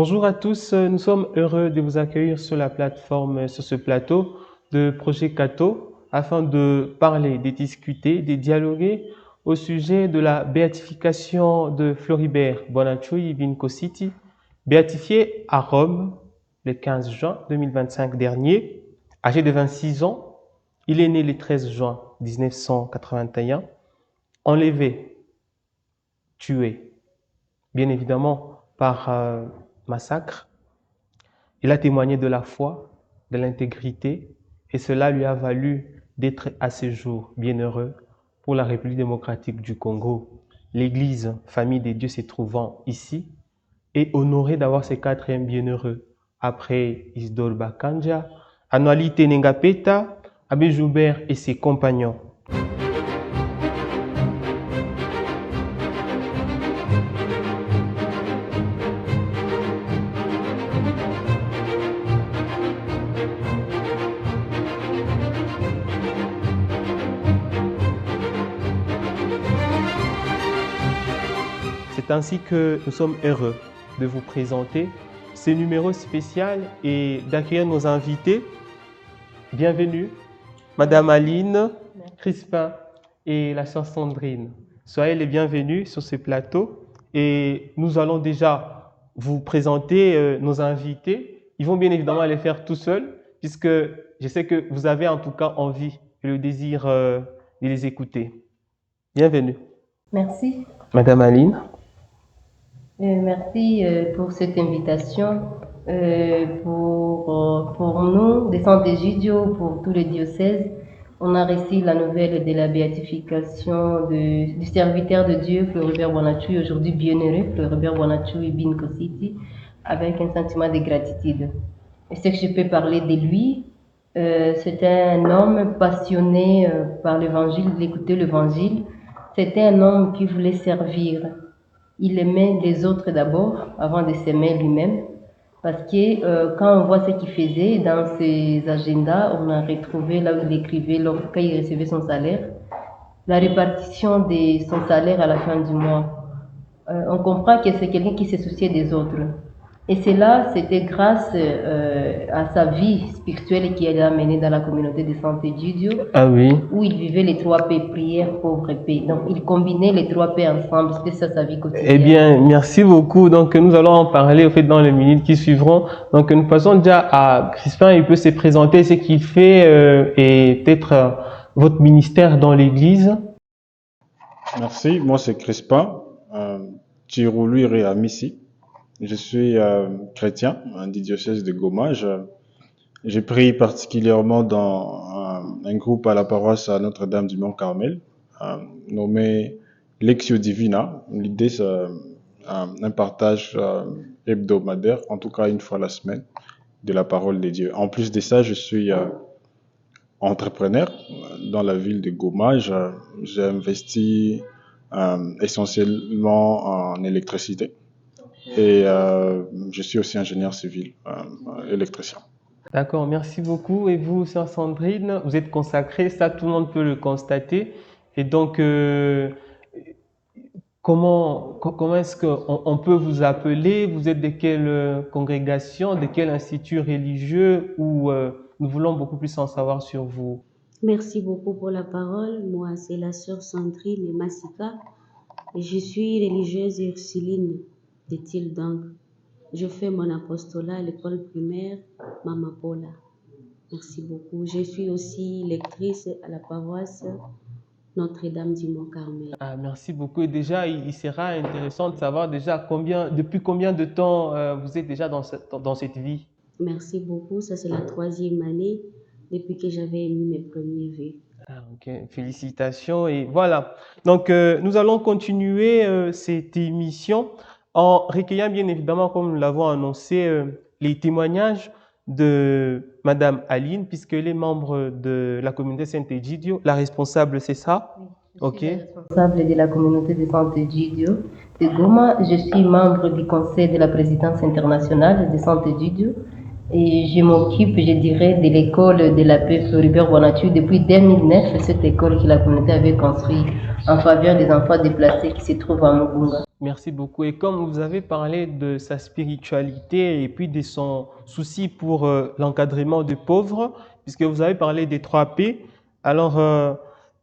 Bonjour à tous, nous sommes heureux de vous accueillir sur la plateforme, sur ce plateau de Projet Cato afin de parler, de discuter, de dialoguer au sujet de la béatification de Floribert Bonacciui Vincositi, béatifié à Rome le 15 juin 2025 dernier, âgé de 26 ans. Il est né le 13 juin 1981, enlevé, tué, bien évidemment par massacre. Il a témoigné de la foi, de l'intégrité, et cela lui a valu d'être à ce jour bienheureux pour la République démocratique du Congo. L'Église, famille des dieux se trouvant ici, est honorée d'avoir ses quatrièmes bienheureux, après Isidore Bakanja, Anualité Nengapeta, Abbé Joubert et ses compagnons. C'est ainsi que nous sommes heureux de vous présenter ce numéro spécial et d'accueillir nos invités. Bienvenue, Madame Aline, Crispin et la sœur Sandrine. Soyez les bienvenus sur ce plateau et nous allons déjà vous présenter nos invités. Ils vont bien évidemment les faire tout seuls puisque je sais que vous avez en tout cas envie et le désir de les écouter. Bienvenue. Merci. Madame Aline. Merci pour cette invitation. Pour nous, des Saint-Egidio, pour tous les diocèses, on a reçu la nouvelle de la béatification du serviteur de Dieu, Floribert Bonacciui, aujourd'hui bienheureux, Floribert Bonacciui Vincositi, avec un sentiment de gratitude. Et ce que je peux parler de lui, c'était un homme passionné par l'évangile, d'écouter l'évangile. C'était un homme qui voulait servir. Il aimait les autres d'abord, avant de s'aimer lui-même, parce que quand on voit ce qu'il faisait dans ses agendas, on a retrouvé là où il écrivait, quand il recevait son salaire, la répartition de son salaire à la fin du mois. On comprend que c'est quelqu'un qui se souciait des autres. Et cela, c'était grâce à sa vie spirituelle qui l'a amené dans la communauté de Saint-Egidio, où il vivait les 3 P, prière, pauvre et paix. Donc, il combinait les 3 P ensemble, c'était ça sa vie quotidienne. Eh bien, merci beaucoup. Donc, nous allons en parler au fait dans les minutes qui suivront. Donc, nous passons déjà à Crispin. Il peut se présenter ce qu'il fait et peut-être votre ministère dans l'Église. Merci. Moi, c'est Crispin, Tiruluire à Missi. Je suis chrétien du diocèse de Goma. J'ai pris particulièrement dans un groupe à la paroisse à Notre-Dame du Mont-Carmel, nommé Lectio Divina. L'idée, c'est un partage hebdomadaire, en tout cas une fois la semaine, de la parole de Dieu. En plus de ça, je suis entrepreneur dans la ville de Goma. J'ai investi essentiellement en électricité. Et je suis aussi ingénieur civil, électricien. D'accord, merci beaucoup. Et vous, sœur Sandrine, vous êtes consacrée, ça tout le monde peut le constater. Et donc, comment est-ce qu'on peut vous appeler? Vous êtes de quelle congrégation, de quel institut religieux où nous voulons beaucoup plus en savoir sur vous? Merci beaucoup pour la parole. Moi, c'est la sœur Sandrine Massika. Et je suis religieuse ursuline de Tildang. Je fais mon apostolat à l'école primaire Mama Paula. Merci beaucoup. Je suis aussi lectrice à la paroisse Notre-Dame du Mont-Carmel. Ah, merci beaucoup. Et déjà, il sera intéressant de savoir déjà depuis combien de temps vous êtes déjà dans cette vie. Merci beaucoup. Ça, c'est la 3e année depuis que j'avais émis mes premiers vœux. Ah, ok, félicitations. Et voilà. Donc, nous allons continuer cette émission en recueillant bien évidemment, comme nous l'avons annoncé, les témoignages de Madame Aline, puisqu'elle est membre de la communauté Saint-Egidio. La responsable, c'est ça? Oui, je suis la responsable de la communauté de Saint-Egidio de Goma. Je suis membre du conseil de la présidence internationale de Saint-Egidio. Et je m'occupe, je dirais, de l'école de la paix Floribert Bonacciui depuis 2009, cette école que la communauté avait construite en faveur des enfants déplacés qui se trouvent à Mugunga. Merci beaucoup. Et comme vous avez parlé de sa spiritualité et puis de son souci pour l'encadrement des pauvres, puisque vous avez parlé des 3 P, alors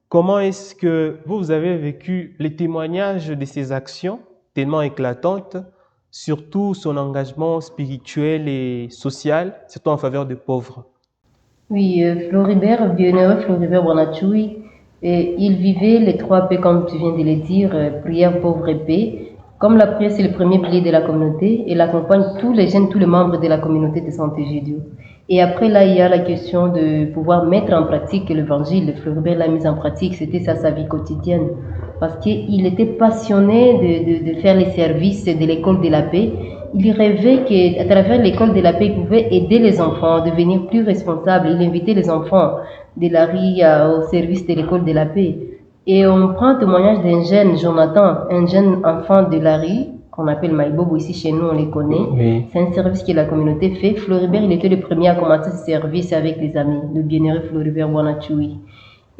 comment est-ce que vous avez vécu les témoignages de ses actions tellement éclatantes, surtout son engagement spirituel et social, surtout en faveur des pauvres? Oui, Floribert, bienheureux Floribert Bonachui, il vivait les 3 P comme tu viens de le dire, prière, pauvre et paix. Comme la prière, c'est le premier pilier de la communauté, il accompagne tous les jeunes, tous les membres de la communauté de Santé Jédio. Et après, là, il y a la question de pouvoir mettre en pratique l'évangile. Floribert l'a mis en pratique, c'était ça sa vie quotidienne. Parce qu'il était passionné de faire les services de l'école de la paix. Il rêvait qu'à travers l'école de la paix, il pouvait aider les enfants, devenir plus responsables. Il invitait les enfants de la rue au service de l'école de la paix. Et on prend le témoignage d'un jeune, Jonathan, un jeune enfant de la rue, qu'on appelle Maïbobo, ici chez nous, on les connaît. Oui. C'est un service que la communauté fait. Floribert, il était le premier à commencer ce service avec les amis, le bienheureux Floribert Bonachui.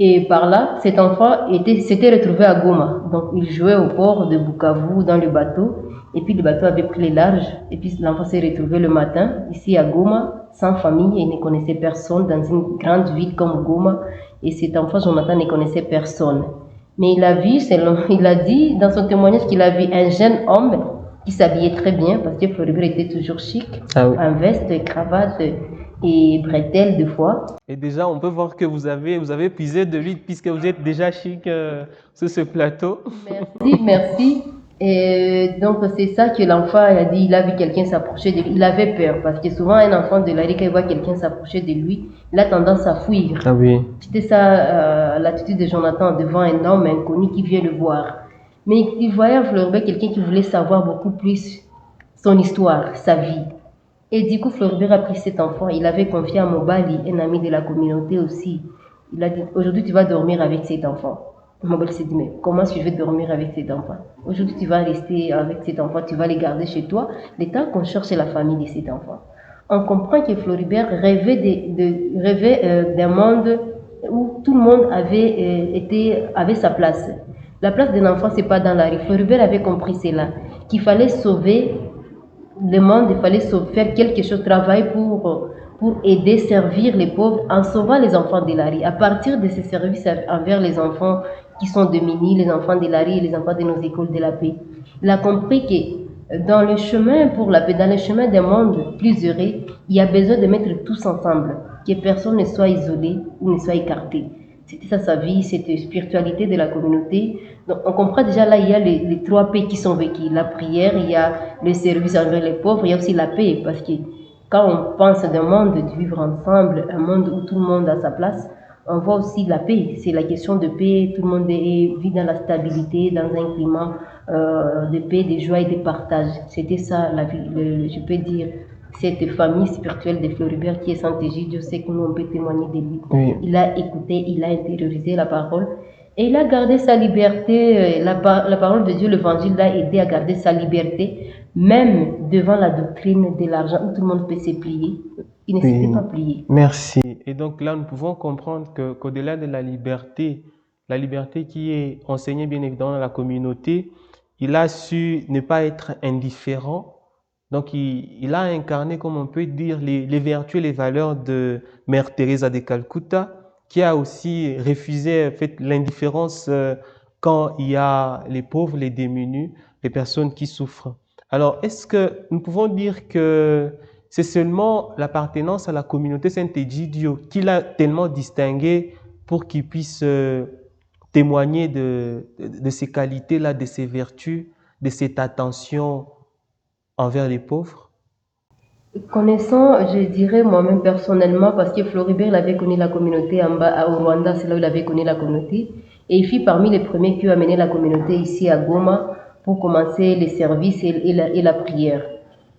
Et par là, cet enfant s'était retrouvé à Goma. Donc, il jouait au port de Bukavu dans le bateau. Et puis, le bateau avait pris les larges. Et puis, l'enfant s'est retrouvé le matin, ici à Goma, sans famille. Il ne connaissait personne dans une grande ville comme Goma. Et cet enfant, Jonathan, ne connaissait personne. Mais il a vu, il a dit dans son témoignage qu'il a vu un jeune homme qui s'habillait très bien, parce que Floribert était toujours chic, Ah oui. en veste, cravate et bretelles de fois. Et déjà, on peut voir que vous avez puisé de lui puisque vous êtes déjà chic sur ce plateau. Merci, merci. Et donc, c'est ça que l'enfant a dit. Il a vu quelqu'un s'approcher de lui. Il avait peur parce que souvent, un enfant de la rue, quand il voit quelqu'un s'approcher de lui, il a tendance à fuir. Ah oui. C'était ça l'attitude de Jonathan devant un homme inconnu qui vient le voir. Mais il voyait à Floribert quelqu'un qui voulait savoir beaucoup plus son histoire, sa vie. Et du coup, Floribert a pris cet enfant. Il avait confié à Mobali, un ami de la communauté aussi. Il a dit, aujourd'hui, tu vas dormir avec cet enfant. Mobali s'est dit, mais comment est-ce que je vais dormir avec cet enfant? Aujourd'hui, tu vas rester avec cet enfant, tu vas les garder chez toi, le temps qu'on cherche la famille de cet enfant. On comprend que Floribert rêvait d'un monde où tout le monde avait sa place. La place d'un enfant, c'est pas dans la rue. Floribert avait compris cela, qu'il fallait sauver le monde, il fallait faire quelque chose, travailler pour aider, servir les pauvres en sauvant les enfants de la rue. À partir de ces services envers les enfants qui sont démunis, les enfants de la rue et les enfants de nos écoles de la paix, il a compris que dans le chemin pour la paix, dans le chemin d'un monde plus heureux, il y a besoin de mettre tous ensemble, que personne ne soit isolé ou ne soit écarté. C'était ça sa vie, cette spiritualité de la communauté. Donc on comprend déjà là, il y a les 3 P qui sont vécus. La prière, il y a le service envers les pauvres, il y a aussi la paix. Parce que quand on pense d'un monde de vivre ensemble, un monde où tout le monde a sa place, on voit aussi la paix. C'est la question de paix, tout le monde vit dans la stabilité, dans un climat de paix, de joie et de partage. C'était ça la vie, je peux dire, cette famille spirituelle de Floribert qui est Saint-Égidio. Je sais que nous on peut témoigner de lui. Oui. Il a écouté, il a intériorisé la parole et il a gardé sa liberté. La parole de Dieu, l'évangile l'a aidé à garder sa liberté, même devant la doctrine de l'argent où tout le monde peut se plier. Il ne s'était pas plié. Merci. Et donc là, nous pouvons comprendre qu'au-delà de la liberté qui est enseignée bien évidemment dans la communauté, il a su ne pas être indifférent. Donc, il a incarné, comme on peut dire, les vertus et les valeurs de Mère Teresa de Calcutta, qui a aussi refusé l'indifférence quand il y a les pauvres, les démunis, les personnes qui souffrent. Alors, est-ce que nous pouvons dire que c'est seulement l'appartenance à la communauté Saint-Egidio qui l'a tellement distingué pour qu'il puisse témoigner de ces qualités-là, de ces vertus, de cette attention envers les pauvres? Connaissant, je dirais moi-même personnellement, parce que Floribert il avait connu la communauté en bas, au Rwanda, c'est là où il avait connu la communauté. Et il fut parmi les premiers qui ont amené la communauté ici à Goma pour commencer les services et la prière.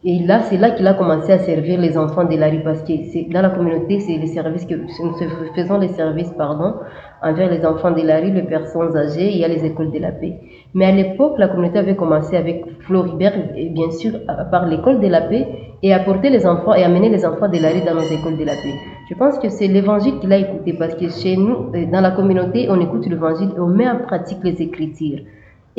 Et là, c'est là qu'il a commencé à servir les enfants de la rue, parce que dans la communauté, c'est les services que nous faisons les services, envers les enfants de la rue, les personnes âgées, il y a les écoles de la paix. Mais à l'époque, la communauté avait commencé avec Floribert, et bien sûr, par l'école de la paix, et apporter les enfants et amener les enfants de la rue dans nos écoles de la paix. Je pense que c'est l'évangile qu'il a écouté, parce que chez nous, dans la communauté, on écoute l'évangile et on met en pratique les écritures.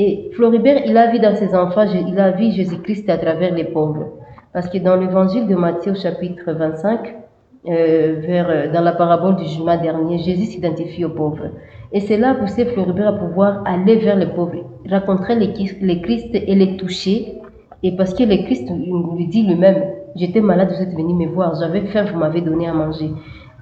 Et Floribert, il a vu dans ses enfants, il a vu Jésus-Christ à travers les pauvres. Parce que dans l'évangile de Matthieu, chapitre 25, dans la parabole du jugement dernier, Jésus s'identifie aux pauvres. Et c'est là poussé Floribert à pouvoir aller vers les pauvres, rencontrer les Christ et les toucher. Et parce que le Christ lui dit lui-même, j'étais malade, vous êtes venu me voir, j'avais faim, vous m'avez donné à manger.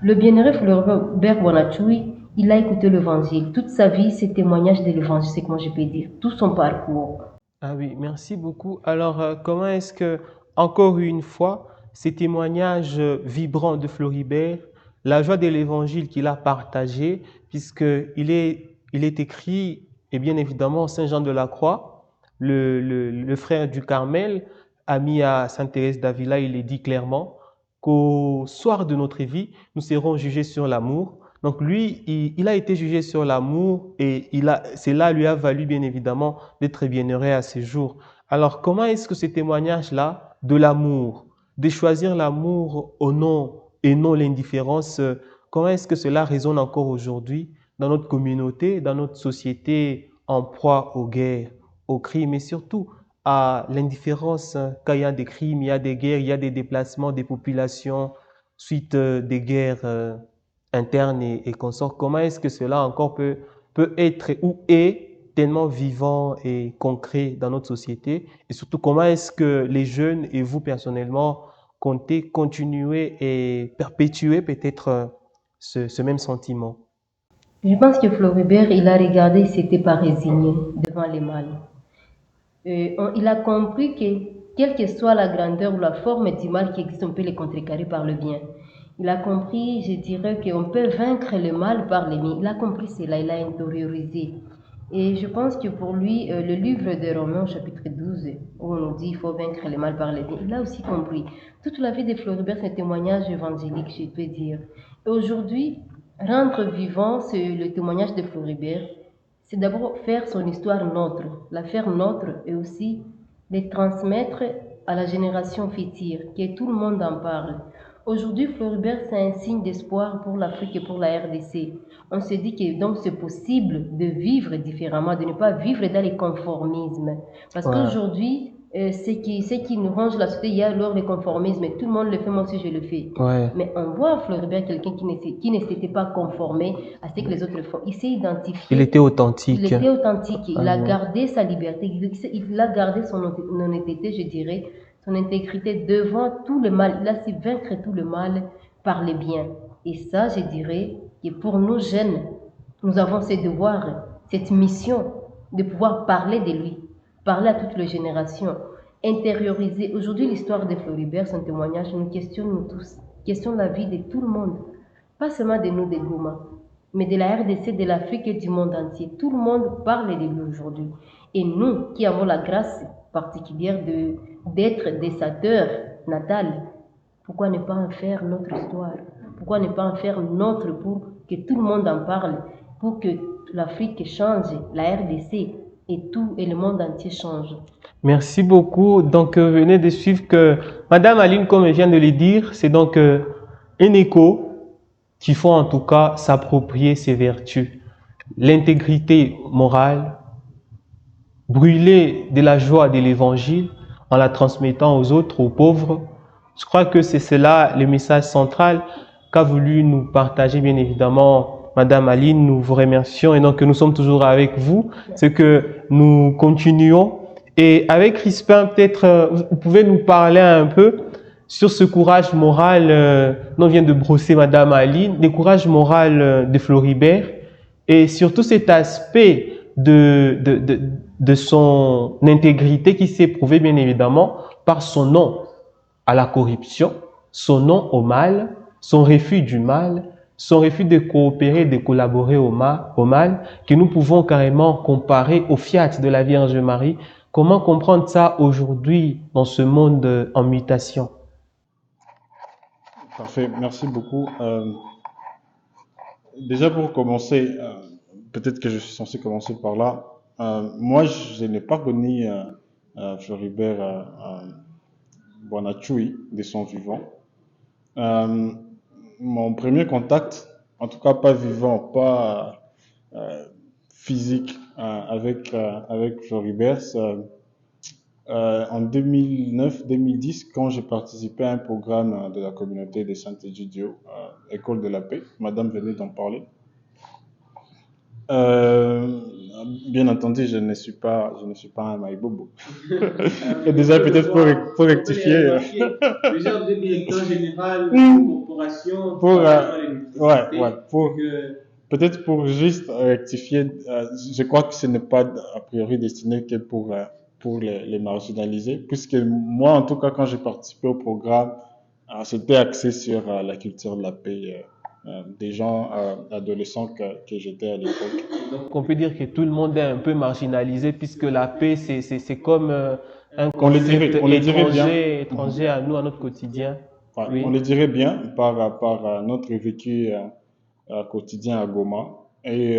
Le bienheureux Floribert Bonachoui, il a écouté l'évangile. Toute sa vie, c'est témoignage de l'évangile, c'est comment je peux dire. Tout son parcours. Ah oui, merci beaucoup. Alors, comment est-ce que, encore une fois, ces témoignages vibrants de Floribert, la joie de l'évangile qu'il a partagé, il est écrit, et bien évidemment, Saint Jean de la Croix, le frère du Carmel, ami à Sainte Thérèse d'Avila, il est dit clairement qu'au soir de notre vie, nous serons jugés sur l'amour. Donc lui, il a été jugé sur l'amour et cela lui a valu bien évidemment d'être bienheureux à ses jours. Alors comment est-ce que ce témoignage-là de l'amour, de choisir l'amour au nom et non l'indifférence, comment est-ce que cela résonne encore aujourd'hui dans notre communauté, dans notre société en proie aux guerres, aux crimes et surtout à l'indifférence quand il y a des crimes, il y a des guerres, il y a des déplacements des populations suite des guerres interne et consorts, comment est-ce que cela encore peut être ou est tellement vivant et concret dans notre société et surtout comment est-ce que les jeunes et vous personnellement comptez continuer et perpétuer peut-être ce même sentiment? Je pense que Floribert, il a regardé, il s'était pas résigné devant les mal. Il a compris que, quelle que soit la grandeur ou la forme du mal qui existe, on peut les contrecarrer par le bien. Il a compris, je dirais, qu'on peut vaincre le mal par le bien. Il a compris cela, il a intériorisé. Et je pense que pour lui, le livre de Romains, chapitre 12, où on nous dit qu'il faut vaincre le mal par le bien, il a aussi compris. Toute la vie de Floribert, c'est un témoignage évangélique, je peux dire. Et aujourd'hui, rendre vivant le témoignage de Floribert, c'est d'abord faire son histoire nôtre, la faire nôtre et aussi les transmettre à la génération future, que tout le monde en parle. Aujourd'hui, Floribert, c'est un signe d'espoir pour l'Afrique et pour la RDC. On se dit que donc c'est possible de vivre différemment, de ne pas vivre dans les conformismes. Parce Ouais. qu'aujourd'hui, ce qui nous range la société, il y a alors le conformisme. Tout le monde le fait, moi aussi je le fais. Ouais. Mais on voit Floribert, quelqu'un qui ne s'était pas conformé à ce que les autres font. Il s'est identifié. Il était authentique. Il était authentique. Il a ouais. gardé sa liberté. Il a gardé son honnêteté, je dirais, son intégrité devant tout le mal. Il a su vaincre tout le mal par le bien. Et ça, je dirais que pour nous jeunes, nous avons ce devoir, cette mission de pouvoir parler de lui, parler à toutes les générations, intérioriser. Aujourd'hui, l'histoire de Floribert, son témoignage, nous questionne nous tous, questionne la vie de tout le monde, pas seulement de nous, des Goma, mais de la RDC, de l'Afrique et du monde entier. Tout le monde parle de lui aujourd'hui. Et nous, qui avons la grâce particulière d'être des sateurs natales, pourquoi ne pas en faire notre histoire? Pourquoi ne pas en faire notre pour que tout le monde en parle, pour que l'Afrique change, la RDC et le monde entier change? Merci beaucoup. Donc, venez de suivre que Madame Aline, comme elle vient de le dire, c'est donc un écho qu'il faut en tout cas s'approprier ses vertus. L'intégrité morale, brûler de la joie de l'évangile en la transmettant aux autres, aux pauvres. Je crois que c'est cela le message central qu'a voulu nous partager bien évidemment Madame Aline. Nous vous remercions et donc nous sommes toujours avec vous. C'est que nous continuons. Et avec Crispin, peut-être vous pouvez nous parler un peu sur ce courage moral dont vient de brosser Madame Aline, le courage moral de Floribert et surtout cet aspect de son intégrité qui s'est prouvé bien évidemment par son non à la corruption, son non au mal, son refus du mal, son refus de coopérer, de collaborer au mal, que nous pouvons carrément comparer au fiat de la Vierge Marie. Comment comprendre ça aujourd'hui dans ce monde en mutation? Parfait, merci beaucoup. Déjà pour commencer, peut-être que je suis censé commencer par là. Moi, je n'ai pas connu Floribert Bonachoui de son vivant. Mon premier contact, en tout cas pas vivant, pas physique, avec Floribert. En 2009-2010, quand j'ai participé à un programme de la communauté des Saint-Egidio, École de la Paix, Madame venait d'en parler. Euh, Bien entendu, je ne suis pas un maïbobo. Et déjà, peut-être pour rectifier, Déjà, vous êtes directeur général Hmm. d'une corporation pour, travaillant dans l'électricité. ouais, peut-être pour juste rectifier, je crois que ce n'est pas a priori destiné que pour les marginalisés, puisque moi, en tout cas, quand j'ai participé au programme, c'était axé sur la culture de la paix des gens adolescents que j'étais à l'époque. Donc, on peut dire que tout le monde est un peu marginalisé puisque la paix, c'est comme un concept On le dirait bien. étranger à nous, à notre quotidien. Ouais, Oui. on le dirait bien par notre vécu quotidien à Goma. Et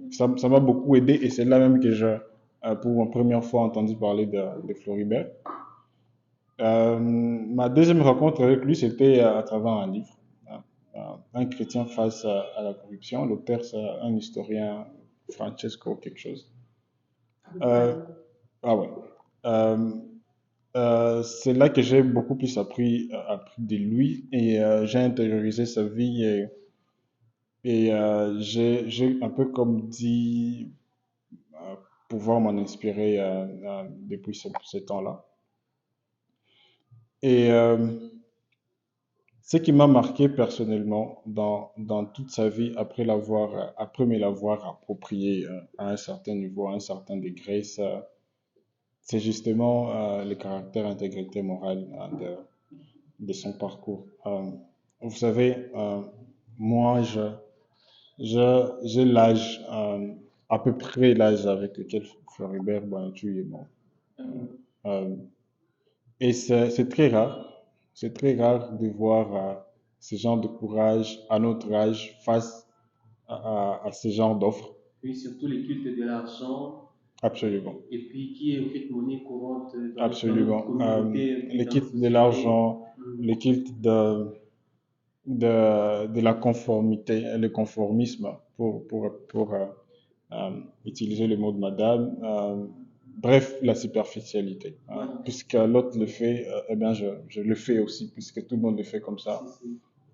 ça m'a beaucoup aidé. Et c'est là même que pour ma première fois, entendu parler de Floribert. Ma deuxième rencontre avec lui, c'était à travers un livre. Un chrétien face à la corruption. L'auteur, c'est un historien, Francesco quelque chose. Ah ouais. Euh, c'est là que j'ai beaucoup plus appris de lui et j'ai intériorisé sa vie et j'ai un peu comme dit pouvoir m'en inspirer depuis ce temps-là. Et ce qui m'a marqué personnellement dans toute sa vie après me l'avoir approprié à un certain niveau, à un certain degré, c'est justement le caractère intégrité morale de son parcours. Vous savez, moi, j'ai l'âge, à peu près l'âge avec lequel Floribert Bonaventure est mort. Euh, et c'est très rare. C'est très rare de voir ce genre de courage à notre âge face à ce genre d'offres. Oui, surtout les cultes de l'argent. Absolument. Et puis qui est en fait monnaie courante dans Absolument. notre communauté, Les dans notre cultes de société. l'argent, les cultes de la conformité, le conformisme, pour utiliser le mot de madame. Bref, la superficialité. Puisque l'autre le fait, eh bien, je le fais aussi, puisque tout le monde le fait comme ça.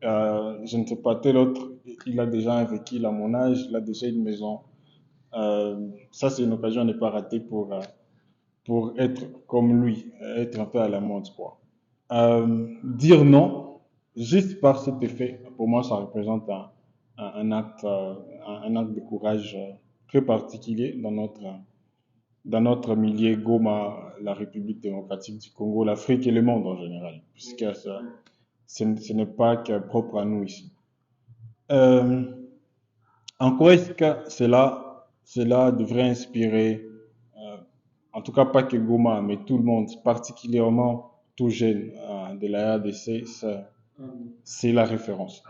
Je ne sais pas, tel autre, il a déjà un véhicule à mon âge, il a déjà une maison. Ça, c'est une occasion à ne pas rater pour être comme lui, être un peu à la mode, quoi. Dire non, juste par cet effet, pour moi, ça représente un acte, un acte de courage très particulier dans notre milieu Goma, la République démocratique du Congo, l'Afrique et le monde en général, puisque ce n'est pas que propre à nous ici. En quoi est-ce que cela devrait inspirer, en tout cas pas que Goma, mais tout le monde, particulièrement tout jeune de la RDC, c'est la référence.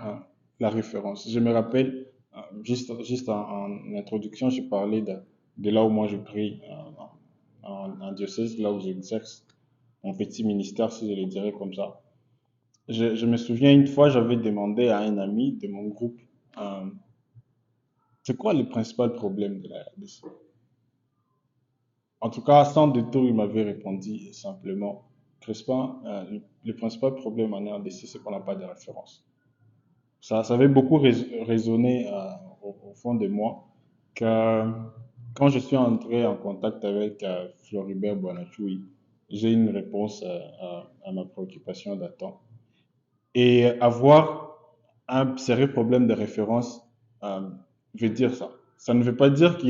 La référence. Je me rappelle, juste en introduction, je parlais de là où moi je prie en diocèse, là où j'exerce mon petit ministère, si je le dirais comme ça. Je me souviens une fois, j'avais demandé à un ami de mon groupe, euh, c'est quoi le principal problème de la RDC? En tout cas, sans détour, il m'avait répondu simplement, Crespin, le principal problème en RDC, c'est qu'on n'a pas de référence. Ça avait beaucoup résonné au fond de moi que quand je suis entré en contact avec Floribert Bonachoui, j'ai une réponse à ma préoccupation d'attente. Et avoir un sérieux problème de référence veut dire ça. Ça ne veut pas dire il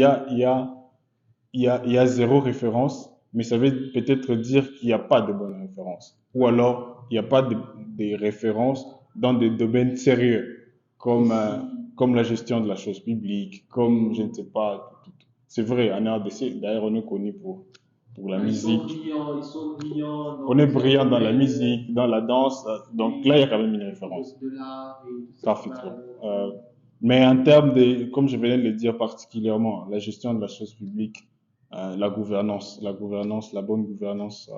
y a zéro référence, mais ça veut peut-être dire qu'il n'y a pas de bonne référence. Ou alors, il n'y a pas de références dans des domaines sérieux, comme la gestion de la chose publique, comme, je ne sais pas, c'est vrai, en RDC, d'ailleurs, on est connu pour la musique. Ils sont brillants On est brillant dans la musique, dans la danse, donc là, il y a quand même une référence. de l'art et tout ça. Parfaitement. Mais en termes de, comme je venais de le dire particulièrement, la gestion de la chose publique, la gouvernance, la bonne gouvernance,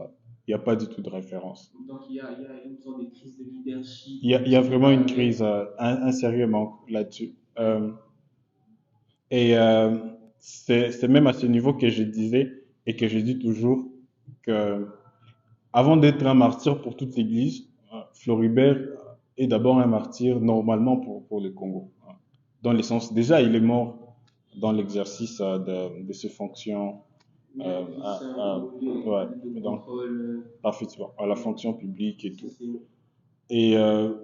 il n'y a pas du tout de référence. Donc il y a une sorte de crise de leadership. Il y a vraiment une crise, un sérieux manque là-dessus. Et c'est même à ce niveau que je disais et que je dis toujours que avant d'être un martyr pour toute l'Église, Floribert est d'abord un martyr normalement pour le Congo. Dans le sens, déjà, il est mort dans l'exercice de ses fonctions ouais, parfaitement, à la fonction publique et tout. Et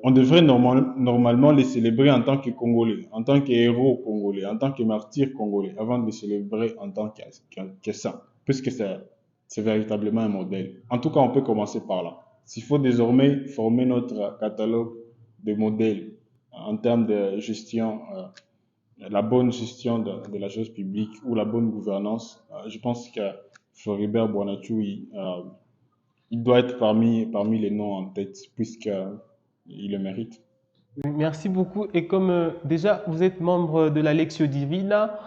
on devrait normalement les célébrer en tant que Congolais, en tant que héros congolais, en tant que martyrs congolais, avant de les célébrer en tant que saints, puisque c'est véritablement un modèle. En tout cas, on peut commencer par là. S'il faut désormais former notre catalogue de modèles en termes de gestion, la bonne gestion de la chose publique ou la bonne gouvernance, je pense que Floribert Bonatou, il doit être parmi les noms en tête, puisqu'il le mérite. Merci beaucoup. Et comme déjà vous êtes membre de la Lectio Divina,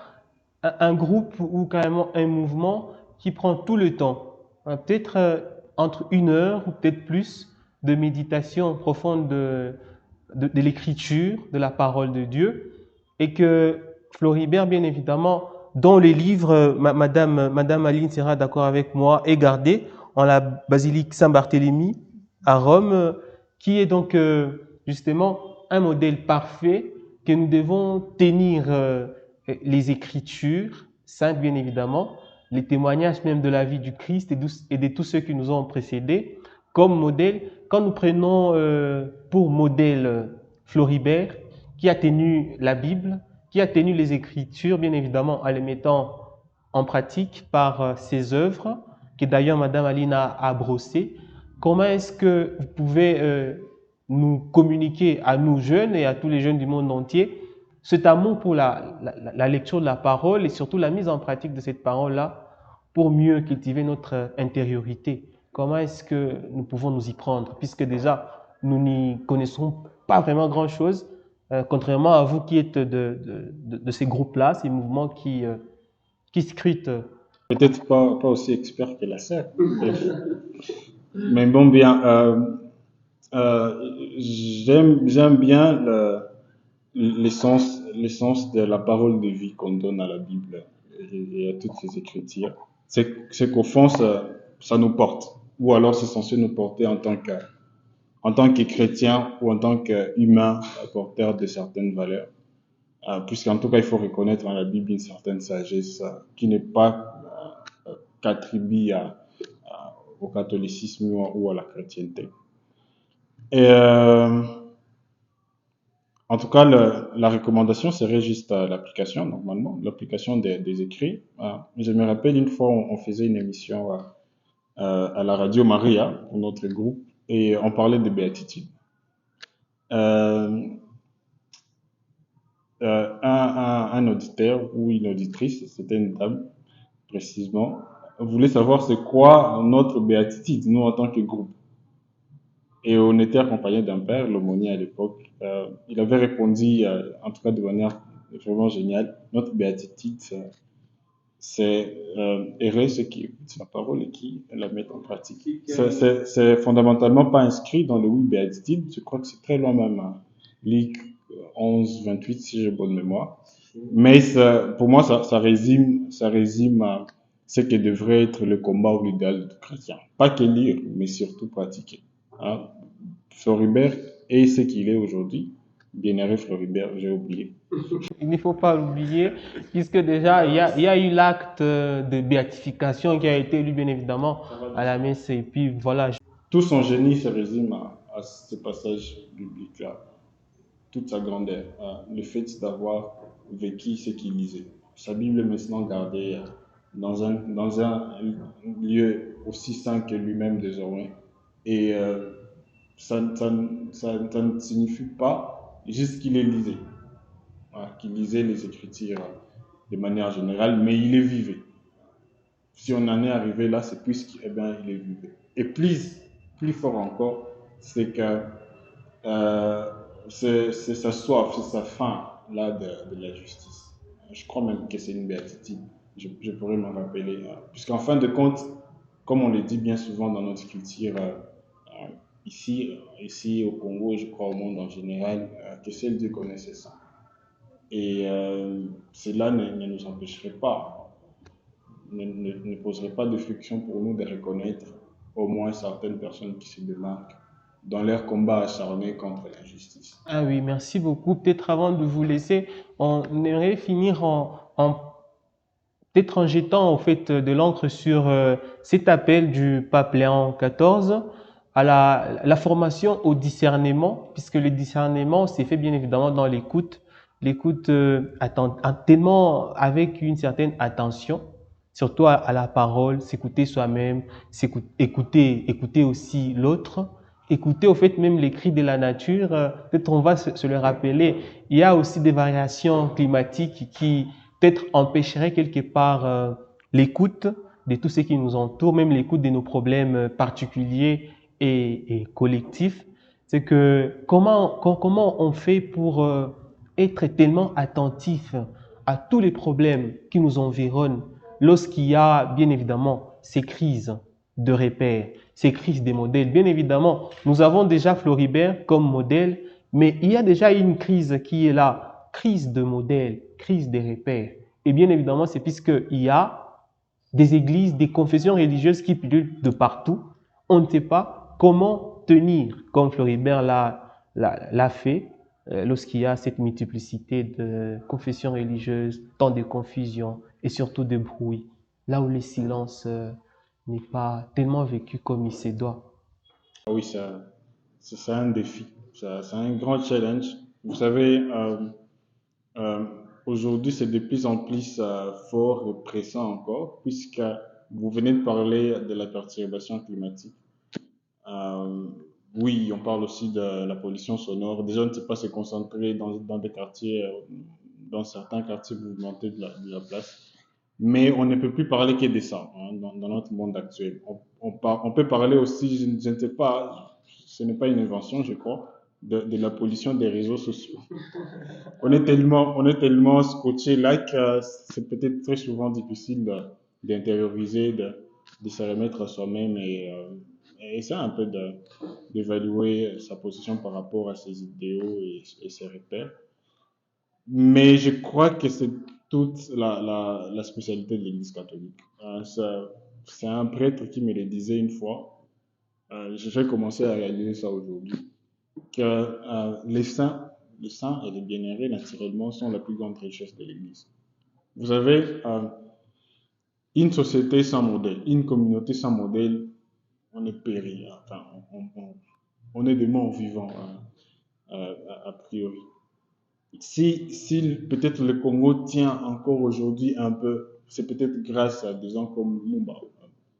un groupe ou carrément un mouvement qui prend tout le temps, peut-être entre 1 heure ou peut-être plus de méditation profonde de l'écriture, de la parole de Dieu, et que Floribert, bien évidemment, dans les livres, Madame Aline sera d'accord avec moi, est gardé en la basilique Saint-Barthélemy à Rome, qui est donc justement un modèle parfait que nous devons tenir les Écritures saintes, bien évidemment, les témoignages même de la vie du Christ et de tous ceux qui nous ont précédés comme modèle. Quand nous prenons pour modèle Floribert, qui a tenu la Bible, qui a tenu les Écritures, bien évidemment, en les mettant en pratique par ses œuvres, que d'ailleurs Madame Aline a brossées, comment est-ce que vous pouvez nous communiquer à nous jeunes et à tous les jeunes du monde entier cet amour pour la lecture de la parole et surtout la mise en pratique de cette parole-là pour mieux cultiver notre intériorité? Comment est-ce que nous pouvons nous y prendre, puisque déjà nous n'y connaissons pas vraiment grand-chose, contrairement à vous qui êtes de ces groupes-là, ces mouvements qui scrutent. Peut-être pas aussi expert que la sœur. Mais bon, bien, j'aime bien l'essence de la parole de vie qu'on donne à la Bible et à toutes ces écritures. C'est qu'au fond, ça nous porte. Ou alors c'est censé nous porter en tant que chrétien ou en tant qu'humain porteur de certaines valeurs. Puisqu'en tout cas, il faut reconnaître dans la Bible une certaine sagesse qui n'est pas qu'attribuée au catholicisme ou à la chrétienté. Et en tout cas, la recommandation serait juste l'application, normalement, l'application des écrits. Je me rappelle une fois, on faisait une émission à la radio Maria, pour notre groupe, et on parlait de béatitude. Un auditeur ou une auditrice, c'était une dame précisément, voulait savoir c'est quoi notre béatitude, nous en tant que groupe. Et on était accompagné d'un père, l'aumônier à l'époque. Il avait répondu, en tout cas de manière vraiment géniale, notre béatitude, c'est errer ceux qui écoutent sa parole et qui la mettent en pratique. C'est fondamentalement pas inscrit dans le 8 béatitude, je crois que c'est très loin même, Luc 11, 28 si j'ai bonne mémoire. Mais pour moi, ça résume ce que devrait être le combat ou l'idéal de tout chrétien. Pas que lire, mais surtout pratiquer. Hein? Floribert est ce qu'il est aujourd'hui. Bien-aimé Floribert, j'ai oublié. Il ne faut pas l'oublier, puisque déjà, il y a eu l'acte de béatification qui a été lu, bien évidemment, à la messe. Et puis, voilà. Tout son génie se résume à ce passage biblique-là. Toute sa grandeur. Le fait d'avoir vécu ce qu'il lisait. Sa Bible est maintenant gardée dans un lieu aussi saint que lui-même désormais. Et ça ne signifie pas juste qu'il les lisait. Qu'il lisait les Écritures de manière générale, mais il les vivait. Si on en est arrivé là, c'est puisqu'il il les vivait. Et plus fort encore, c'est que c'est sa soif, c'est sa faim là de la justice. Je crois même que c'est une béatitude. Je pourrais m'en rappeler. Puisqu'en fin de compte, comme on le dit bien souvent dans notre culture, ici au Congo et je crois au monde en général, que seul Dieu connaît ses saints. Et cela ne nous empêcherait pas, ne poserait pas de friction pour nous de reconnaître au moins certaines personnes qui se démarquent dans leur combat acharné contre l'injustice. Ah oui, merci beaucoup. Peut-être avant de vous laisser, on aimerait finir peut-être en jetant en fait de l'encre sur cet appel du pape Léon XIV à la formation au discernement, puisque le discernement s'est fait bien évidemment dans l'écoute, l'écoute tellement avec une certaine attention, surtout à la parole, s'écouter soi-même, écouter aussi l'autre, écouter au fait même les cris de la nature. Peut-être on va se le rappeler. Il y a aussi des variations climatiques qui peut-être empêcherait quelque part l'écoute de tout ce qui nous entoure, même l'écoute de nos problèmes particuliers et collectifs. C'est que comment on fait pour être tellement attentif à tous les problèmes qui nous environnent lorsqu'il y a bien évidemment ces crises de repères, ces crises des modèles. Bien évidemment, nous avons déjà Floribert comme modèle, mais il y a déjà une crise qui est là, crise de modèle, crise des repères. Et bien évidemment, c'est puisqu'il y a des églises, des confessions religieuses qui pullulent de partout. On ne sait pas comment tenir, comme Floribert l'a fait, lorsqu'il y a cette multiplicité de confessions religieuses, tant de confusion et surtout de bruit, là où le silence n'est pas tellement vécu comme il se doit. Ah oui, c'est un défi, c'est un grand challenge. Vous savez, euh, aujourd'hui, c'est de plus en plus fort et pressant encore, puisque vous venez de parler de la perturbation climatique. Euh, oui, on parle aussi de la pollution sonore. Déjà, on ne sait pas se concentrer dans des quartiers, dans certains quartiers mouvementés de la place. Mais on ne peut plus parler que de ça hein, dans notre monde actuel. On peut parler aussi, je ne sais pas, ce n'est pas une invention, je crois, de la pollution des réseaux sociaux. On est tellement scotché là que c'est peut-être très souvent difficile d'intérioriser, de se remettre à soi-même et essayer un peu d'évaluer sa position par rapport à ses idéaux et ses repères. Mais je crois que c'est toute la spécialité de l'Église catholique. C'est un prêtre qui me le disait une fois. Je vais commencer à réaliser ça aujourd'hui. Que les saints et les bienheureux, naturellement, sont la plus grande richesse de l'Église. Vous avez une société sans modèle, une communauté sans modèle, on est péri. Enfin, on est des morts vivants, hein, a priori. Si peut-être le Congo tient encore aujourd'hui un peu, c'est peut-être grâce à des gens comme Lumumba.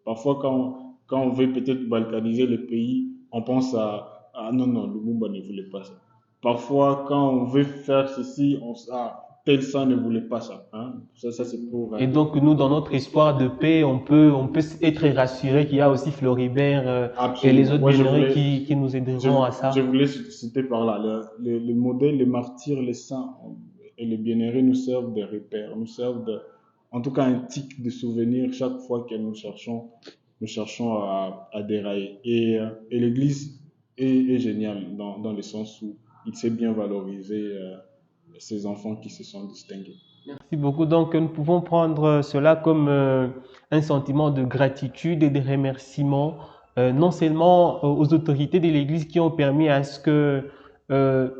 Parfois, quand on veut peut-être balkaniser le pays, on pense à non, non, Lumumba ne voulait pas ça. Parfois, quand on veut faire ceci, tel sang ne voulait pas ça. Hein. Ça c'est pour. Et donc, nous, dans notre espoir de paix, on peut être rassuré qu'il y a aussi Floribert et les Absolument. autres Moi, bienheureux qui nous aideront à je ça. voulais citer par là. Le modèle, les martyrs, les saints et les bienheureux nous servent de repères, nous servent en tout cas un tic de souvenir chaque fois que nous cherchons à dérailler. Et l'Église est géniale dans le sens où il sait bien valoriser ces enfants qui se sont distingués. Merci beaucoup. Donc, nous pouvons prendre cela comme un sentiment de gratitude et de remerciement, non seulement aux autorités de l'Église qui ont permis à ce que euh,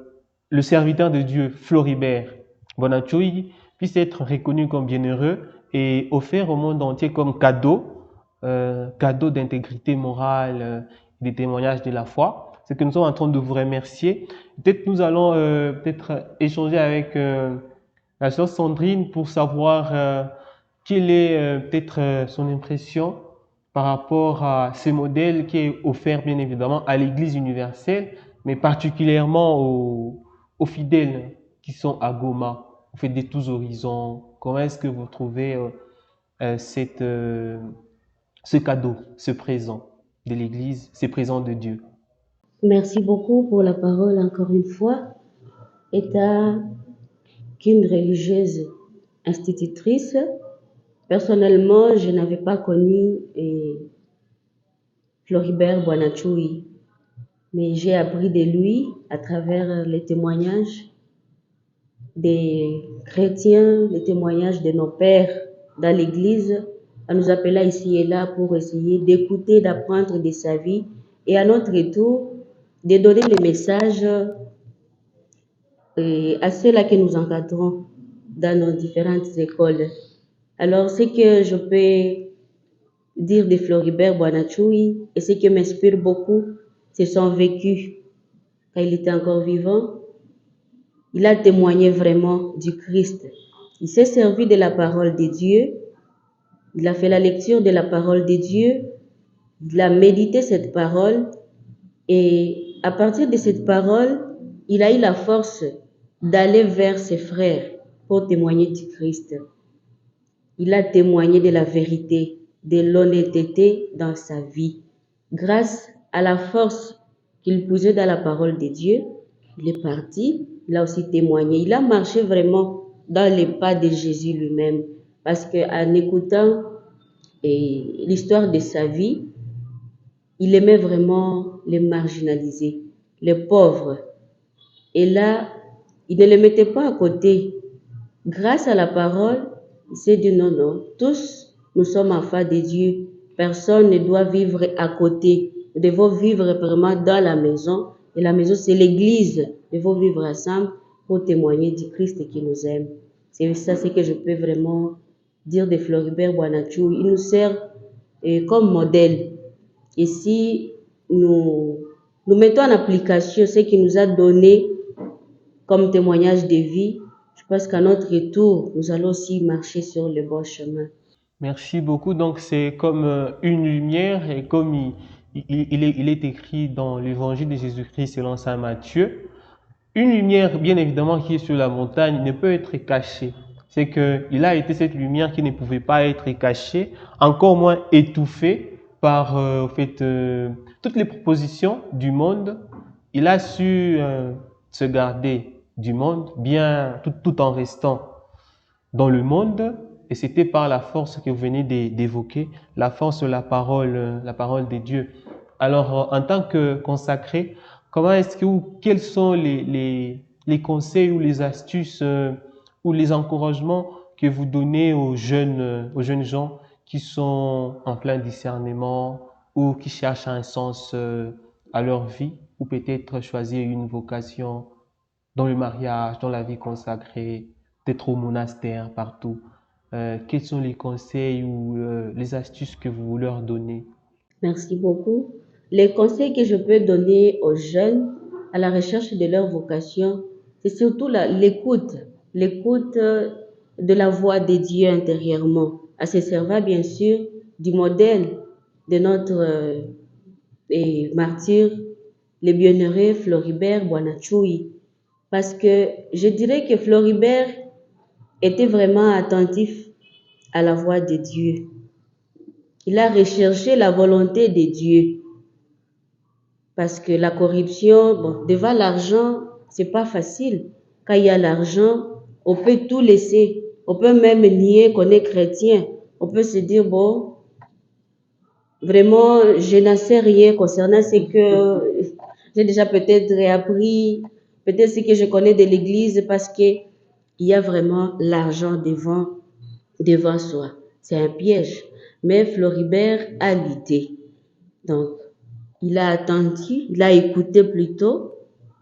le serviteur de Dieu, Floribert Bonacciui, puisse être reconnu comme bienheureux et offert au monde entier comme cadeau, cadeau d'intégrité morale, des témoignages de la foi. C'est que nous sommes en train de vous remercier. Peut-être nous allons peut-être échanger avec la sœur Sandrine pour savoir quelle est peut-être son impression par rapport à ce modèle qui est offert bien évidemment à l'Église universelle, mais particulièrement aux fidèles qui sont à Goma, au fait de tous horizons. Comment est-ce que vous trouvez ce cadeau, ce présent de l'Église, ce présent de Dieu? Merci beaucoup pour la parole encore une fois. État qu'une religieuse institutrice, personnellement, je n'avais pas connu Floribert Bonacciui, mais j'ai appris de lui à travers les témoignages des chrétiens, les témoignages de nos pères dans l'Église, en nous appelant ici et là pour essayer d'écouter, d'apprendre de sa vie et à notre tour, de donner le message à ceux-là que nous encadrons dans nos différentes écoles. Alors, ce que je peux dire de Floribert Bonachoui et ce qui m'inspire beaucoup, c'est son vécu. Quand il était encore vivant, il a témoigné vraiment du Christ. Il s'est servi de la parole de Dieu. Il a fait la lecture de la parole de Dieu. Il a médité cette parole. Et à partir de cette parole, il a eu la force d'aller vers ses frères pour témoigner du Christ. Il a témoigné de la vérité, de l'honnêteté dans sa vie. Grâce à la force qu'il puisait dans la parole de Dieu, il est parti, il a aussi témoigné. Il a marché vraiment dans les pas de Jésus lui-même. Parce qu'en écoutant l'histoire de sa vie, il aimait vraiment les marginalisés, les pauvres. Et là, il ne les mettait pas à côté. Grâce à la parole, il s'est dit non, non, tous nous sommes enfants de Dieu. Personne ne doit vivre à côté. Nous devons vivre vraiment dans la maison. Et la maison, c'est l'église. Nous devons vivre ensemble pour témoigner du Christ qui nous aime. C'est ça ce que je peux vraiment dire de Floribert Bonachoui. Il nous sert comme modèle. Et si nous mettons en application ce qu'il nous a donné comme témoignage de vie, je pense qu'à notre tour, nous allons aussi marcher sur le bon chemin. Merci beaucoup. Donc, c'est comme une lumière et comme il est écrit dans l'évangile de Jésus-Christ selon saint Matthieu, une lumière, bien évidemment, qui est sur la montagne ne peut être cachée. C'est qu'il a été cette lumière qui ne pouvait pas être cachée, encore moins étouffée par toutes les propositions du monde. Il a su se garder du monde, bien tout en restant dans le monde, et c'était par la force que vous venez d'évoquer, la force de la parole de Dieu. Alors, en tant que consacré, quels sont les conseils ou les astuces ou les encouragements que vous donnez aux jeunes gens qui sont en plein discernement ou qui cherchent un sens à leur vie, ou peut-être choisir une vocation dans le mariage, dans la vie consacrée, d'être au monastère, partout. Quels sont les conseils ou les astuces que vous leur donnez? Merci beaucoup. Les conseils que je peux donner aux jeunes à la recherche de leur vocation, c'est surtout l'écoute de la voix de Dieu intérieurement, à se servir bien sûr du modèle de notre martyr, le bienheureux Floribert Bonachoui. Parce que je dirais que Floribert était vraiment attentif à la voix de Dieu. Il a recherché la volonté de Dieu. Parce que la corruption, devant l'argent, c'est pas facile. Quand il y a l'argent, on peut tout laisser. On peut même nier qu'on est chrétien. On peut se dire, vraiment, je n'en sais rien concernant ce que j'ai déjà peut-être réappris, peut-être ce que je connais de l'Église, parce qu'il y a vraiment l'argent devant soi. C'est un piège. Mais Floribert a l'idée. Donc, il a attendu, il a écouté plutôt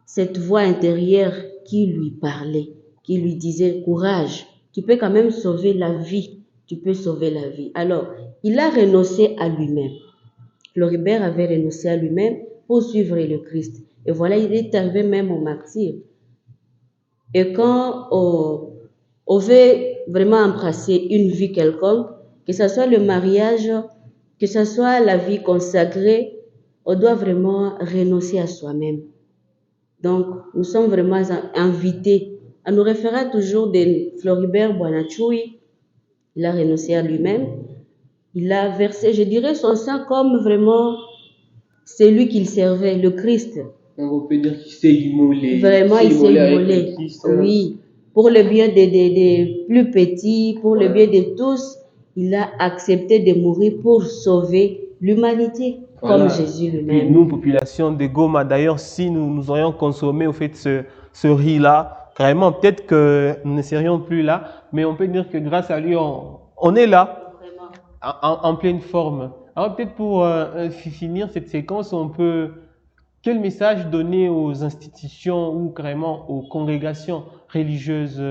cette voix intérieure qui lui parlait, qui lui disait courage, tu peux quand même sauver la vie, tu peux sauver la vie. Alors, il a renoncé à lui-même. Floribert avait renoncé à lui-même pour suivre le Christ. Et voilà, il est arrivé même au martyr. Et quand on veut vraiment embrasser une vie quelconque, que ce soit le mariage, que ce soit la vie consacrée, on doit vraiment renoncer à soi-même. Donc, nous sommes vraiment invités à nous référer toujours de Floribert Bonachoui. Il a renoncé à lui-même. Il a versé, je dirais, son sang comme vraiment celui qu'il servait, le Christ. Donc, on peut dire qu'il s'est immolé. Vraiment, il s'est immolé. Oui. Pour le bien des plus petits, pour le bien de tous, il a accepté de mourir pour sauver l'humanité, comme Jésus lui-même. Nous, population de Goma, d'ailleurs, si nous aurions consommé au fait ce riz-là, carrément, peut-être que nous ne serions plus là, mais on peut dire que grâce à lui, on est là, Vraiment. en pleine forme. Alors peut-être pour finir cette séquence, quel message donner aux institutions ou carrément aux congrégations religieuses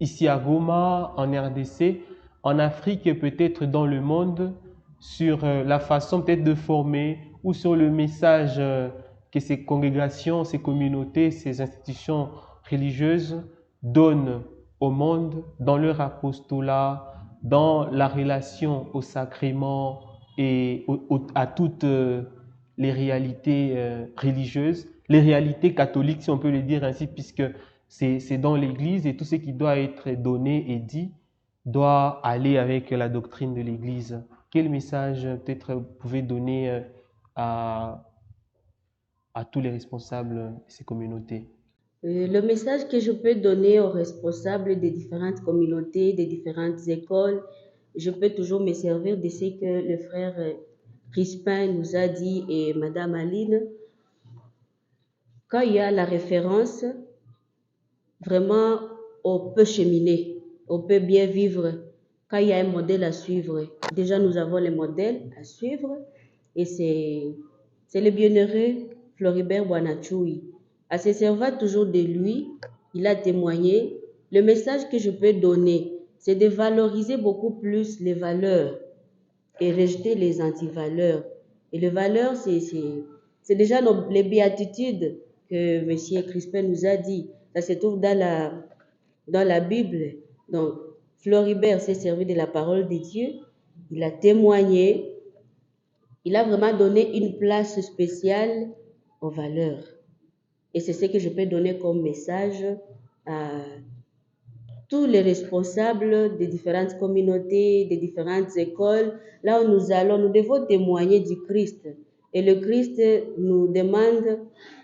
ici à Goma, en RDC, en Afrique et peut-être dans le monde, sur la façon peut-être de former ou sur le message que ces congrégations, ces communautés, ces institutions religieuses donnent au monde dans leur apostolat, dans la relation au sacrement et à toutes les réalités religieuses, les réalités catholiques, si on peut le dire ainsi, puisque c'est dans l'Église et tout ce qui doit être donné et dit doit aller avec la doctrine de l'Église. Quel message peut-être vous pouvez donner à, à tous les responsables de ces communautés? Le message que je peux donner aux responsables des différentes communautés, des différentes écoles, je peux toujours me servir de ce que le frère Crispin nous a dit et Madame Aline. Quand il y a la référence, vraiment, on peut cheminer, on peut bien vivre. Quand il y a un modèle à suivre, déjà nous avons les modèles à suivre et c'est le bienheureux Floribert Boanachoui. En se servant toujours de lui, il a témoigné. Le message que je peux donner, c'est de valoriser beaucoup plus les valeurs et rejeter les antivaleurs. Et les valeurs, c'est déjà les béatitudes que M. Crispin nous a dit. Ça se trouve dans la Bible. Donc, Floribert s'est servi de la parole de Dieu. Il a témoigné. Il a vraiment donné une place spéciale aux valeurs. Et c'est ce que je peux donner comme message à tous les responsables des différentes communautés, des différentes écoles. Là où nous allons, nous devons témoigner du Christ. Et le Christ nous demande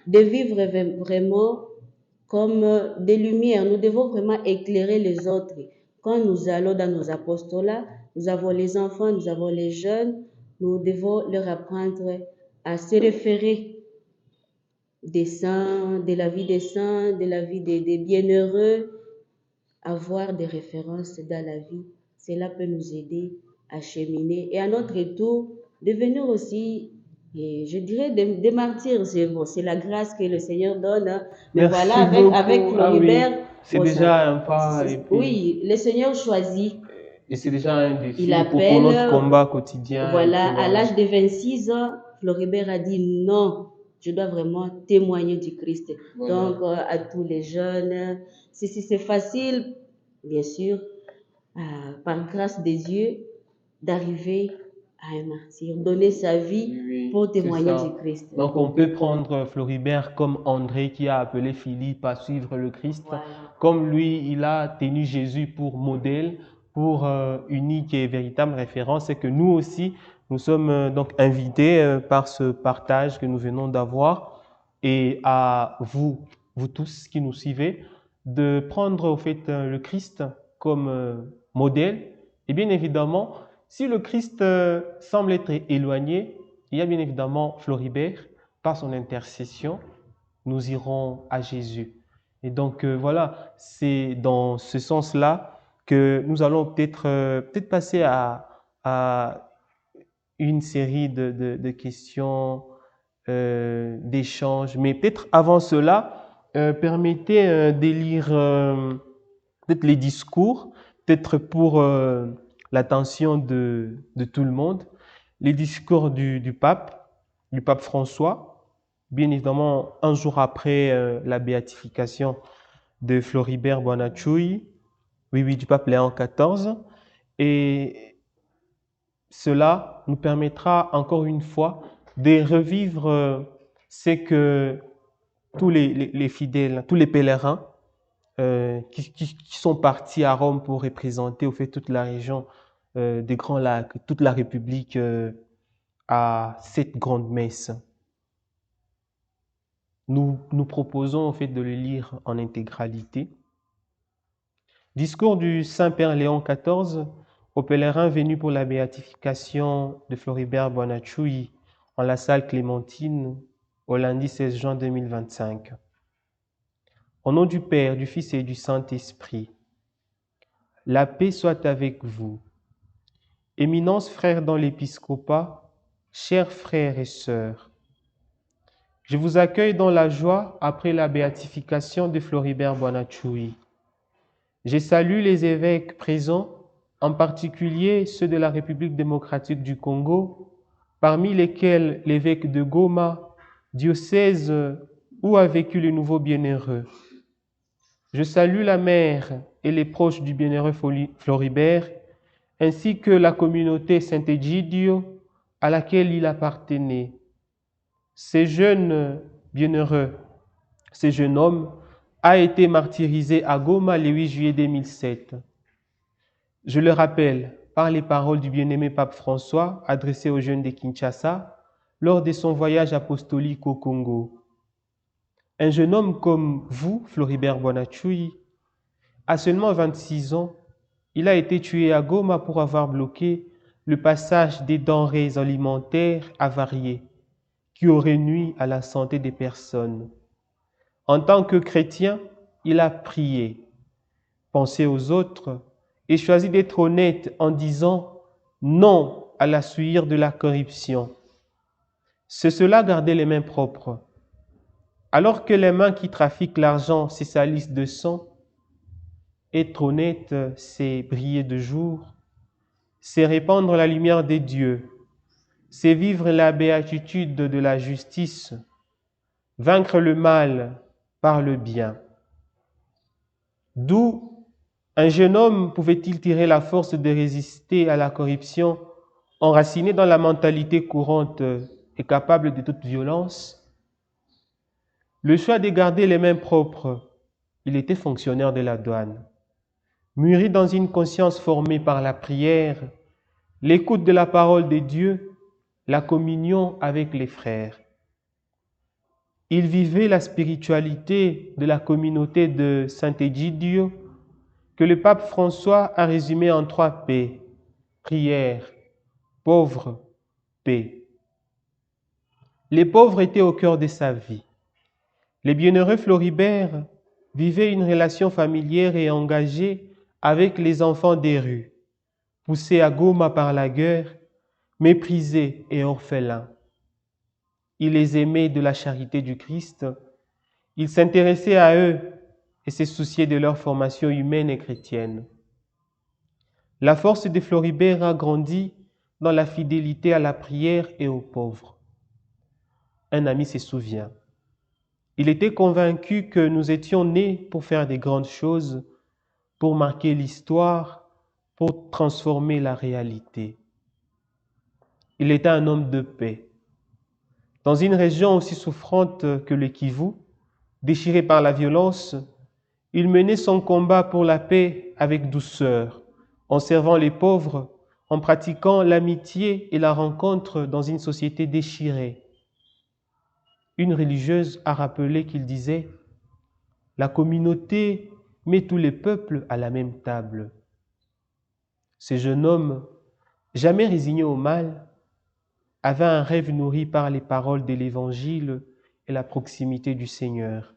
de vivre vraiment comme des lumières. Nous devons vraiment éclairer les autres. Quand nous allons dans nos apostolats, nous avons les enfants, nous avons les jeunes, nous devons leur apprendre à se référer des saints, de la vie des saints, de la vie des bienheureux, avoir des références dans la vie. Cela peut nous aider à cheminer et à notre tour devenir aussi, et je dirais, des martyrs. C'est la grâce que le Seigneur donne. Hein. Mais Merci voilà, beaucoup. avec Floribert, Oui, c'est déjà un pas. Et puis, oui, le Seigneur choisit. et c'est déjà un défi Il pour notre appelle, combat quotidien. voilà, Et puis, à l'âge de 26 ans, Floribert a dit non, je dois vraiment témoigner du Christ. Donc, à tous les jeunes, c'est facile, bien sûr, par grâce de Dieu, d'arriver à un martyr, donner sa vie pour témoigner du Christ. Donc, on peut prendre Floribert comme André qui a appelé Philippe à suivre le Christ. Voilà. Comme lui, il a tenu Jésus pour modèle, pour unique et véritable référence, et que nous aussi, nous sommes donc invités par ce partage que nous venons d'avoir et à vous, vous tous qui nous suivez, de prendre au fait le Christ comme modèle. Et bien évidemment, si le Christ semble être éloigné, il y a bien évidemment Floribert, par son intercession, nous irons à Jésus. Et donc voilà, c'est dans ce sens-là que nous allons peut-être passer à une série de questions, d'échanges. Mais peut-être avant cela, permettez d'élire peut-être les discours, peut-être pour l'attention de tout le monde, les discours du pape François, bien évidemment un jour après la béatification de Floribert Boanachoui, oui, du pape Léon XIV. Et cela nous permettra encore une fois de revivre ce que tous les fidèles, tous les pèlerins qui sont partis à Rome pour représenter au fait toute la région des Grands Lacs, toute la République à cette grande messe. Nous proposons en fait de le lire en intégralité. Discours du Saint-Père Léon XIV aux pèlerins venus pour la béatification de Floribert Boanachoui en la salle Clémentine au lundi 16 juin 2025. Au nom du Père, du Fils et du Saint-Esprit, la paix soit avec vous. Éminence frères dans l'épiscopat, chers frères et sœurs, je vous accueille dans la joie après la béatification de Floribert Bonachoui. Je salue les évêques présents, en particulier ceux de la République démocratique du Congo, parmi lesquels l'évêque de Goma, diocèse où a vécu le nouveau bienheureux. Je salue la mère et les proches du bienheureux Floribert, ainsi que la communauté Saint-Egidio à laquelle il appartenait. Ce jeune bienheureux, ce jeune homme, a été martyrisé à Goma le 8 juillet 2007. Je le rappelle par les paroles du bien-aimé pape François adressées aux jeunes de Kinshasa lors de son voyage apostolique au Congo. Un jeune homme comme vous, Floribert Bonachoui, à seulement 26 ans, il a été tué à Goma pour avoir bloqué le passage des denrées alimentaires avariées qui auraient nui à la santé des personnes. En tant que chrétien, il a prié, pensé aux autres et choisi d'être honnête en disant non à la sueur de la corruption. C'est cela garder les mains propres. Alors que les mains qui trafiquent l'argent se salissent de sang, être honnête, c'est briller de jour, c'est répandre la lumière des dieux, c'est vivre la béatitude de la justice, vaincre le mal par le bien. D'où un jeune homme pouvait-il tirer la force de résister à la corruption enracinée dans la mentalité courante et capable de toute violence? Le choix de garder les mains propres, il était fonctionnaire de la douane. Mûri dans une conscience formée par la prière, l'écoute de la parole de Dieu, la communion avec les frères. Il vivait la spiritualité de la communauté de Saint-Egidio que le pape François a résumé en 3 P, prière, pauvre, paix. Les pauvres étaient au cœur de sa vie. Le bienheureux Floribert vivait une relation familière et engagée avec les enfants des rues, poussés à Goma par la guerre, méprisés et orphelins. Il les aimait de la charité du Christ, il s'intéressait à eux et se souciait de leur formation humaine et chrétienne. La force de Floribert a grandi dans la fidélité à la prière et aux pauvres. Un ami se souvient. Il était convaincu que nous étions nés pour faire des grandes choses, pour marquer l'histoire, pour transformer la réalité. Il était un homme de paix. Dans une région aussi souffrante que le Kivu, déchirée par la violence, il menait son combat pour la paix avec douceur, en servant les pauvres, en pratiquant l'amitié et la rencontre dans une société déchirée. Une religieuse a rappelé qu'il disait « La communauté met tous les peuples à la même table ». Ce jeune homme, jamais résigné au mal, avait un rêve nourri par les paroles de l'Évangile et la proximité du Seigneur.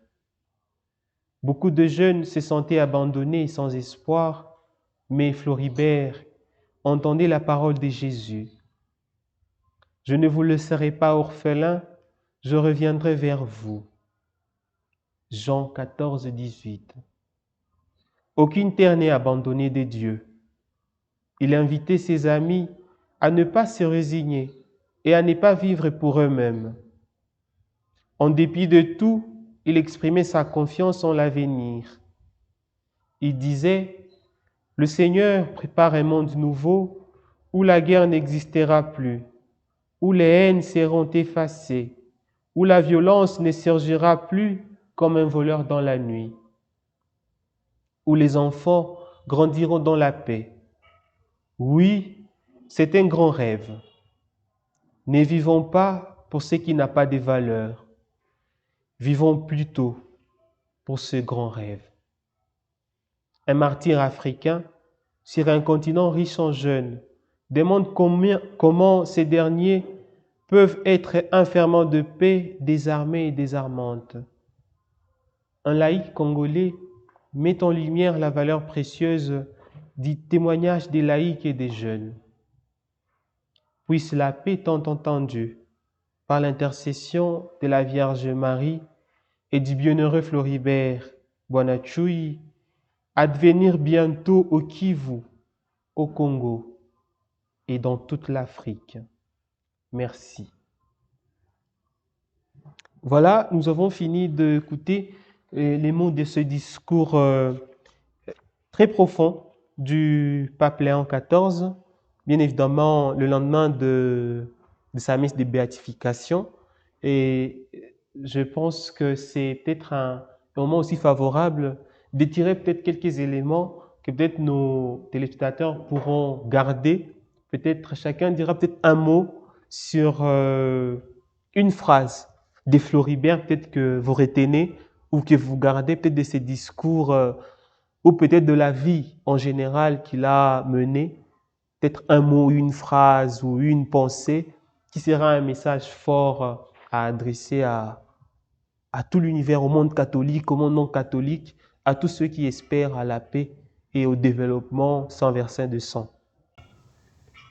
Beaucoup de jeunes se sentaient abandonnés et sans espoir, mais Floribert entendait la parole de Jésus. « Je ne vous laisserai pas orphelins, je reviendrai vers vous. » Jean 14, 18. Aucune terre n'est abandonnée de Dieu. Il invitait ses amis à ne pas se résigner et à ne pas vivre pour eux-mêmes. En dépit de tout, il exprimait sa confiance en l'avenir. Il disait, « Le Seigneur prépare un monde nouveau où la guerre n'existera plus, où les haines seront effacées, où la violence ne surgira plus comme un voleur dans la nuit, où les enfants grandiront dans la paix. » Oui, c'est un grand rêve. Ne vivons pas pour ce qui n'a pas de valeur. Vivons plutôt pour ce grand rêve. Un martyr africain, sur un continent riche en jeunes, demande comment ces derniers peuvent être un ferment de paix désarmée et désarmante. un laïc congolais met en lumière la valeur précieuse du témoignage des laïcs et des jeunes. Puisse la paix tant entendue, par l'intercession de la Vierge Marie et du bienheureux Floribert Boanachui, advenir bientôt au Kivu, au Congo et dans toute l'Afrique. Merci. Voilà, nous avons fini d'écouter les mots de ce discours très profond du pape Léon XIV, bien évidemment le lendemain de sa messe de béatification. Et je pense que c'est peut-être un moment aussi favorable d'étirer peut-être quelques éléments que peut-être nos téléspectateurs pourront garder. Peut-être chacun dira peut-être un mot sur une phrase des Floribert, peut-être que vous retenez ou que vous gardez peut-être de ces discours ou peut-être de la vie en général qu'il a menée. Peut-être un mot, une phrase ou une pensée qui sera un message fort à adresser à tout l'univers, au monde catholique, au monde non catholique, à tous ceux qui espèrent à la paix et au développement sans verser de sang.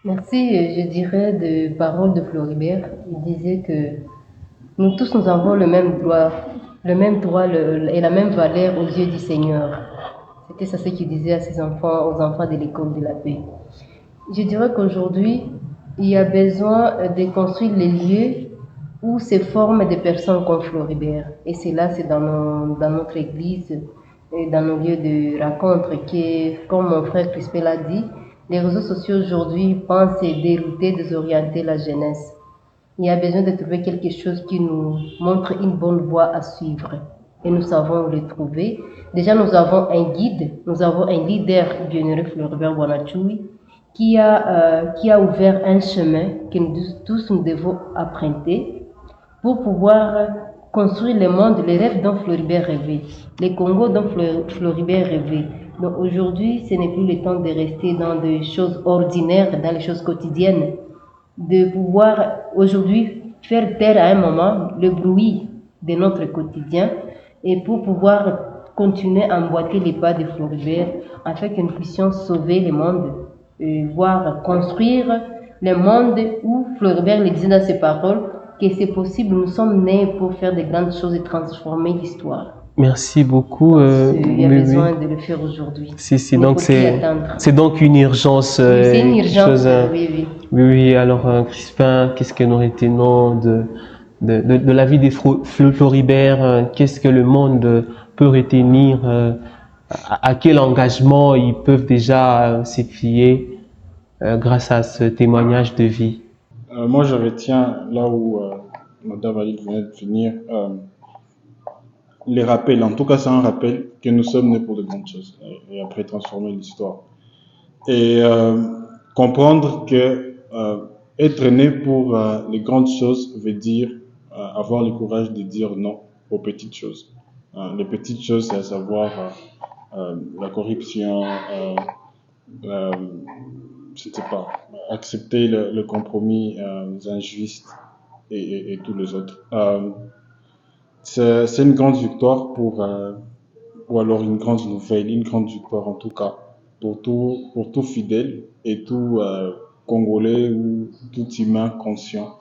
Merci, je dirais, de paroles de Floribert. Il disait que nous tous, nous avons le même droit et la même valeur aux yeux du Seigneur. C'était ça ce qu'il disait à ses enfants, aux enfants de l'école de la paix. Je dirais qu'aujourd'hui, il y a besoin de construire les lieux où se forment des personnes comme Floribert. Et c'est là, c'est dans notre église et dans nos lieux de rencontre que, comme mon frère Crispin l'a dit, les réseaux sociaux aujourd'hui pensent dérouter, désorienter la jeunesse. Il y a besoin de trouver quelque chose qui nous montre une bonne voie à suivre. Et nous savons où le trouver. Déjà, nous avons un guide, nous avons un leader, bienheureux Floribert Boanachui, qui a ouvert un chemin que nous tous nous devons emprunter pour pouvoir construire le monde, les rêves dont Floribert rêvait, les Congos dont Floribert rêvait. Donc aujourd'hui, ce n'est plus le temps de rester dans des choses ordinaires, dans les choses quotidiennes, de pouvoir aujourd'hui faire taire à un moment le bruit de notre quotidien et pour pouvoir continuer à emboîter les pas de Floribert afin que nous puissions sauver le monde, voire construire le monde où Floribert le disait dans ses paroles que c'est possible, nous sommes nés pour faire de grandes choses et transformer l'histoire. Merci beaucoup. Il y a besoin de le faire aujourd'hui. Donc c'est donc une urgence. Oui, c'est une urgence, oui. Oui, alors Crispin, qu'est-ce que nous retenons de la vie des Floribert? Qu'est-ce que le monde peut retenir? À quel engagement ils peuvent déjà se fier grâce à ce témoignage de vie? Moi, je retiens là où Madame Valide venait de finir. Les rappels, en tout cas c'est un rappel que nous sommes nés pour de grandes choses et après transformer l'histoire. Et comprendre que être né pour les grandes choses veut dire avoir le courage de dire non aux petites choses. Les petites choses, c'est à savoir la corruption, je ne sais pas, accepter le compromis injuste et tous les autres. C'est une grande victoire ou alors une grande nouvelle, une grande victoire en tout cas, pour tout fidèle et tout Congolais ou tout humain conscient.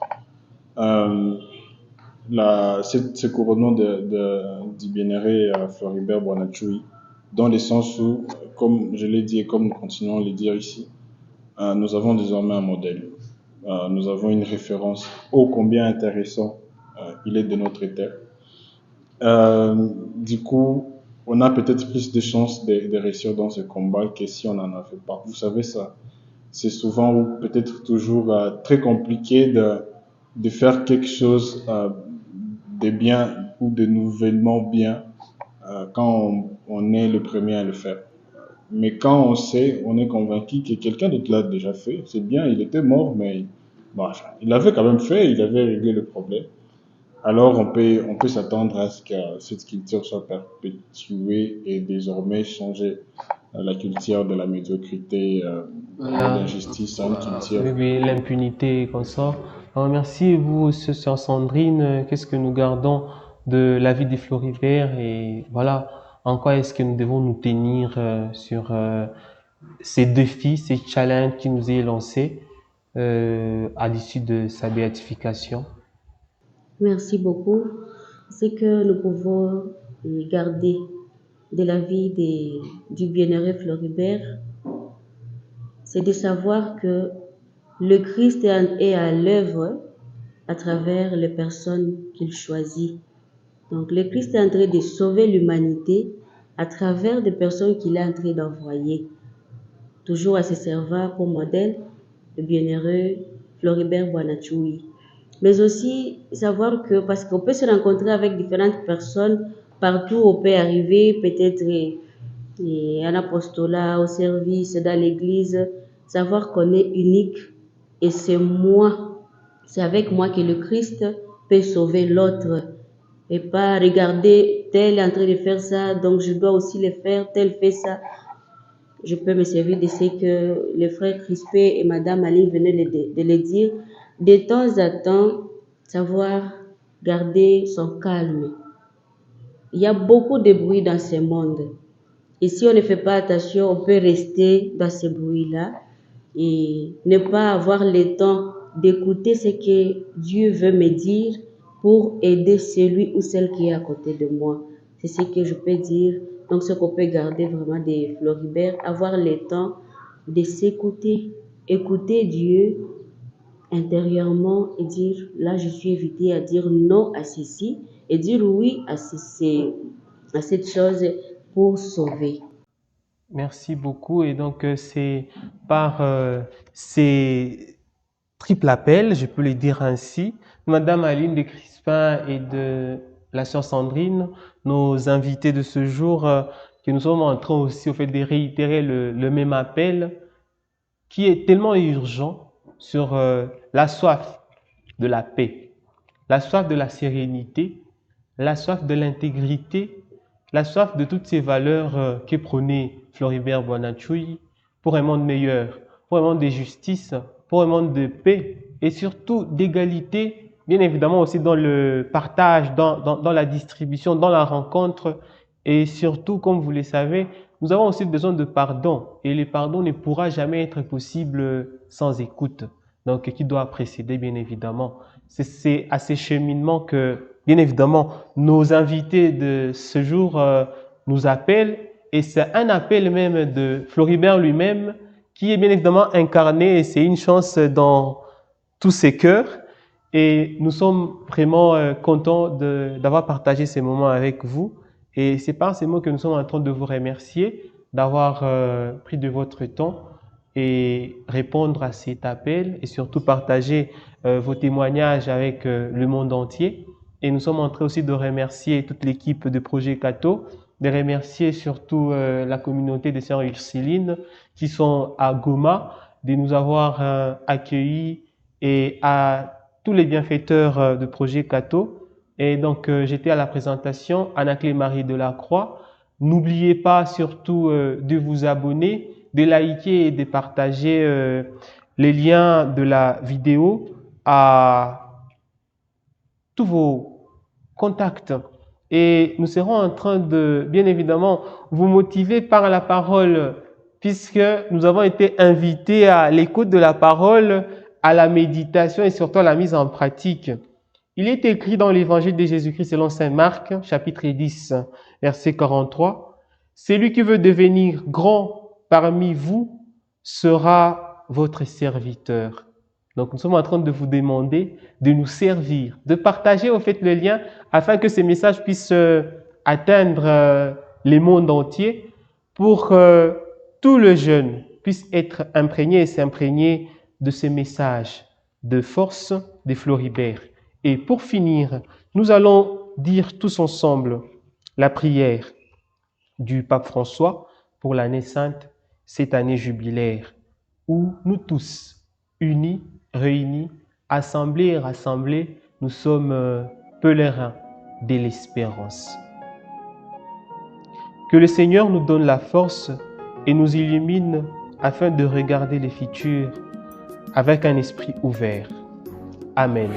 Ce couronnement du bienheureux Floribert Boanachui, dans le sens où, comme je l'ai dit et comme nous continuons à le dire ici, nous avons désormais un modèle. Nous avons une référence ô combien intéressant il est de notre terre. Du coup, on a peut-être plus de chances de réussir dans ce combat que si on n'en avait pas. Vous savez ça, c'est souvent ou peut-être toujours très compliqué de faire quelque chose de bien ou de nouvellement bien quand on est le premier à le faire. Mais quand on sait, on est convaincu que quelqu'un d'autre l'a déjà fait, c'est bien, il était mort, mais bon, il l'avait quand même fait, il avait réglé le problème. Alors on peut s'attendre à ce que cette culture soit perpétuée et désormais changer la culture de la médiocrité, de l'injustice à une culture. Oui, l'impunité comme ça. Alors, merci vous, sœur Sandrine. Qu'est-ce que nous gardons de la vie des Floribert et voilà, en quoi est-ce que nous devons nous tenir sur ces défis, ces challenges qui nous est lancés à l'issue de sa béatification. Merci beaucoup. Ce que nous pouvons garder de la vie du bienheureux Floribert, c'est de savoir que le Christ est à l'œuvre à travers les personnes qu'il choisit. Donc le Christ est en train de sauver l'humanité à travers des personnes qu'il est en train d'envoyer. Toujours à se servir pour modèle, le bienheureux Floribert Bonachoui. Mais aussi savoir que, parce qu'on peut se rencontrer avec différentes personnes, partout on peut arriver, peut-être un apostolat, au service, dans l'église, savoir qu'on est unique et c'est moi, c'est avec moi que le Christ peut sauver l'autre et pas regarder tel est en train de faire ça, donc je dois aussi le faire, tel fait ça. Je peux me servir de ce que le frère Crispé et Madame Aline venaient de le dire. De temps à temps, savoir garder son calme. Il y a beaucoup de bruit dans ce monde. Et si on ne fait pas attention, on peut rester dans ce bruit-là et ne pas avoir le temps d'écouter ce que Dieu veut me dire pour aider celui ou celle qui est à côté de moi. C'est ce que je peux dire. Donc, ce qu'on peut garder vraiment des Floribert, avoir le temps de s'écouter, écouter Dieu intérieurement et dire, là, je suis invité à dire non à ceci et dire oui à cette chose pour sauver. Merci beaucoup. Et donc, c'est par ces triple appels, je peux le dire ainsi, Madame Aline de Crispin et de la sœur Sandrine, nos invités de ce jour, que nous sommes en train aussi au fait de réitérer le même appel qui est tellement urgent sur la soif de la paix, la soif de la sérénité, la soif de l'intégrité, la soif de toutes ces valeurs que prônait Floribert Bonachoui pour un monde meilleur, pour un monde de justice, pour un monde de paix et surtout d'égalité, bien évidemment aussi dans le partage, dans la distribution, dans la rencontre et surtout, comme vous le savez, nous avons aussi besoin de pardon et le pardon ne pourra jamais être possible sans écoute, donc qui doit précéder bien évidemment. C'est à ces cheminements que, bien évidemment, nos invités de ce jour nous appellent et c'est un appel même de Floribert lui-même qui est bien évidemment incarné et c'est une chance dans tous ses cœurs. Et nous sommes vraiment contents d'avoir partagé ces moments avec vous. Et c'est par ces mots que nous sommes en train de vous remercier d'avoir pris de votre temps et répondre à cet appel et surtout partager vos témoignages avec le monde entier. Et nous sommes en train aussi de remercier toute l'équipe de Projet Cato, de remercier surtout la communauté des sœurs Ursulines qui sont à Goma, de nous avoir accueillis et à tous les bienfaiteurs de Projet Cato. Et donc, j'étais à la présentation, Anna-Clé Marie Delacroix. N'oubliez pas surtout de vous abonner, de liker et de partager les liens de la vidéo à tous vos contacts. Et nous serons en train de, bien évidemment, vous motiver par la parole, puisque nous avons été invités à l'écoute de la parole, à la méditation et surtout à la mise en pratique. Il est écrit dans l'évangile de Jésus-Christ selon saint Marc, chapitre 10, verset 43, « Celui qui veut devenir grand parmi vous sera votre serviteur. » Donc, nous sommes en train de vous demander de nous servir, de partager au fait le lien afin que ces messages puissent atteindre les mondes entiers pour que tout le jeune puisse être imprégné et s'imprégner de ces messages de force des Floribert. Et pour finir, nous allons dire tous ensemble la prière du pape François pour l'année sainte, cette année jubilaire, où nous tous, unis, réunis, assemblés et rassemblés, nous sommes pèlerins de l'espérance. Que le Seigneur nous donne la force et nous illumine afin de regarder les futurs avec un esprit ouvert. Amen.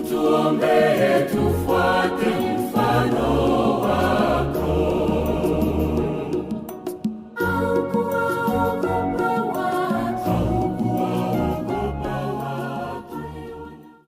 Tuombee tufuate mfano wako.